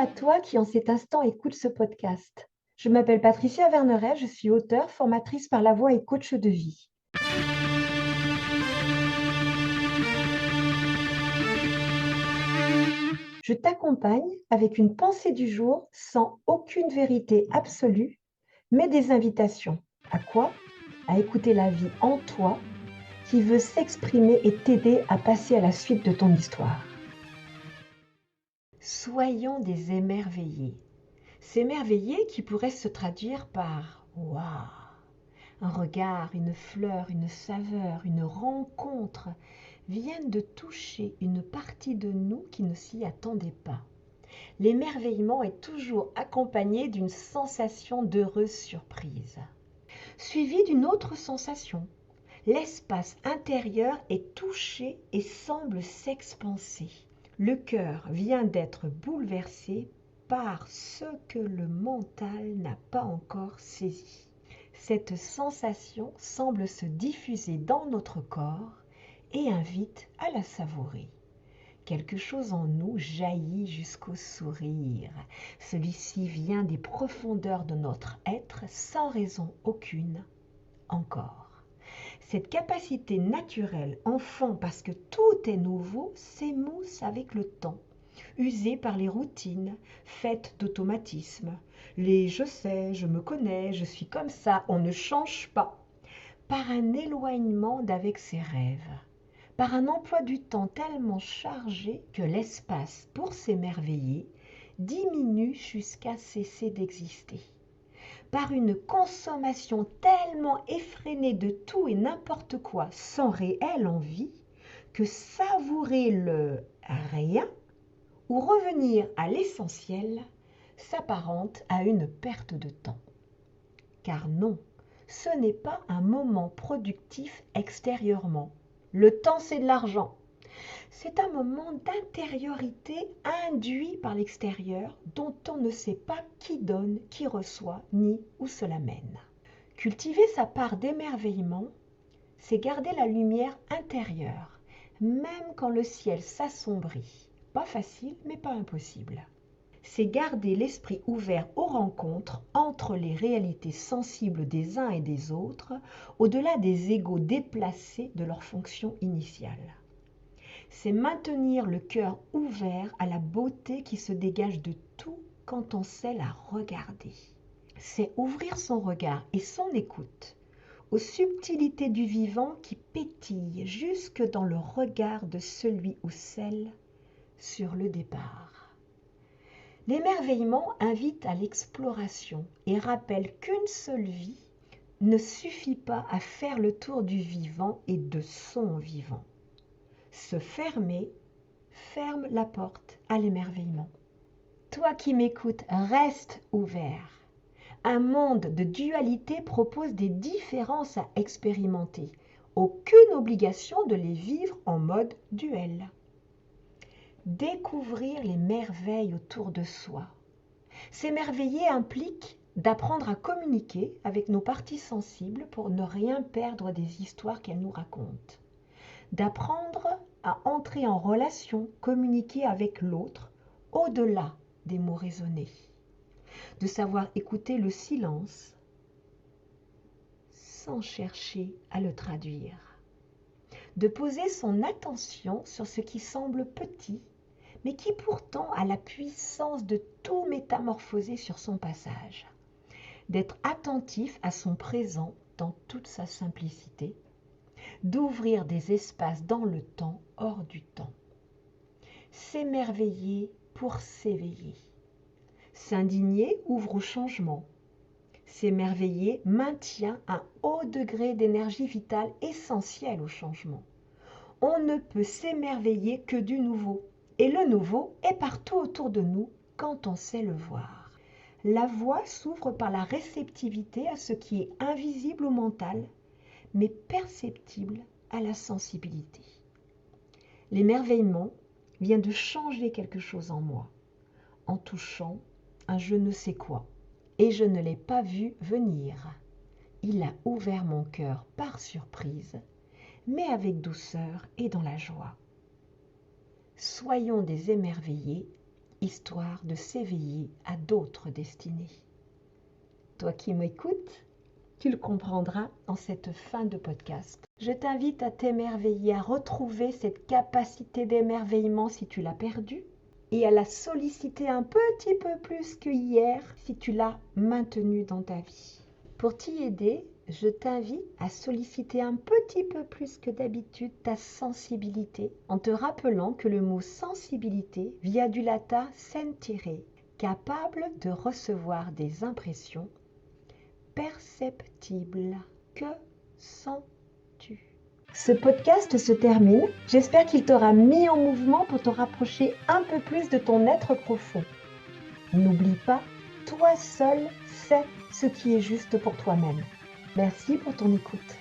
à toi qui en cet instant écoute ce podcast. Je m'appelle Patricia Verneret, je suis auteure, formatrice par la voix et coach de vie. Je t'accompagne avec une pensée du jour sans aucune vérité absolue, mais des invitations. À quoi? À écouter la vie en toi qui veut s'exprimer et t'aider à passer à la suite de ton histoire. Soyons des émerveillés. S'émerveiller qui pourrait se traduire par waouh, un regard, une fleur, une saveur, une rencontre viennent de toucher une partie de nous qui ne s'y attendait pas. L'émerveillement est toujours accompagné d'une sensation d'heureuse surprise, suivie d'une autre sensation. L'espace intérieur est touché et semble s'expanser. Le cœur vient d'être bouleversé par ce que le mental n'a pas encore saisi. Cette sensation semble se diffuser dans notre corps et invite à la savourer. Quelque chose en nous jaillit jusqu'au sourire. Celui-ci vient des profondeurs de notre être sans raison aucune encore. Cette capacité naturelle, enfant parce que tout est nouveau, s'émousse avec le temps, usée par les routines, faites d'automatisme. Les je sais, je me connais, je suis comme ça, on ne change pas. Par un éloignement d'avec ses rêves, par un emploi du temps tellement chargé que l'espace pour s'émerveiller diminue jusqu'à cesser d'exister. Par une consommation tellement effrénée de tout et n'importe quoi sans réelle envie que savourer le rien ou revenir à l'essentiel s'apparente à une perte de temps. Car non, ce n'est pas un moment productif extérieurement. Le temps, c'est de l'argent. C'est un moment d'intériorité induit par l'extérieur dont on ne sait pas qui donne, qui reçoit, ni où cela mène. Cultiver sa part d'émerveillement, c'est garder la lumière intérieure, même quand le ciel s'assombrit. Pas facile, mais pas impossible. C'est garder l'esprit ouvert aux rencontres entre les réalités sensibles des uns et des autres, au-delà des égos déplacés de leur fonction initiale. C'est maintenir le cœur ouvert à la beauté qui se dégage de tout quand on sait la regarder. C'est ouvrir son regard et son écoute aux subtilités du vivant qui pétillent jusque dans le regard de celui ou celle sur le départ. L'émerveillement invite à l'exploration et rappelle qu'une seule vie ne suffit pas à faire le tour du vivant et de son vivant. Se fermer ferme la porte à l'émerveillement. Toi qui m'écoutes, reste ouvert. Un monde de dualité propose des différences à expérimenter. Aucune obligation de les vivre en mode duel. Découvrir les merveilles autour de soi. S'émerveiller implique d'apprendre à communiquer avec nos parties sensibles pour ne rien perdre des histoires qu'elles nous racontent. D'apprendre à entrer en relation, communiquer avec l'autre au-delà des mots raisonnés. De savoir écouter le silence sans chercher à le traduire. De poser son attention sur ce qui semble petit, mais qui pourtant a la puissance de tout métamorphoser sur son passage. D'être attentif à son présent dans toute sa simplicité, d'ouvrir des espaces dans le temps hors du temps. S'émerveiller pour s'éveiller. S'indigner ouvre au changement. S'émerveiller maintient un haut degré d'énergie vitale essentielle au changement. On ne peut s'émerveiller que du nouveau. Et le nouveau est partout autour de nous quand on sait le voir. La voie s'ouvre par la réceptivité à ce qui est invisible au mental, mais perceptible à la sensibilité. L'émerveillement vient de changer quelque chose en moi, en touchant un je ne sais quoi, et je ne l'ai pas vu venir. Il a ouvert mon cœur par surprise, mais avec douceur et dans la joie. Soyons des émerveillés histoire de s'éveiller à d'autres destinées. Toi qui m'écoutes, tu le comprendras en cette fin de podcast. Je t'invite à t'émerveiller, à retrouver cette capacité d'émerveillement si tu l'as perdue et à la solliciter un petit peu plus que hier si tu l'as maintenue dans ta vie. Pour t'y aider, je t'invite à solliciter un petit peu plus que d'habitude ta sensibilité en te rappelant que le mot sensibilité vient du latin sentire, capable de recevoir des impressions perceptibles. Que sens-tu? Ce podcast se termine. J'espère qu'il t'aura mis en mouvement pour te rapprocher un peu plus de ton être profond. N'oublie pas, toi seul sais ce qui est juste pour toi-même. Merci pour ton écoute.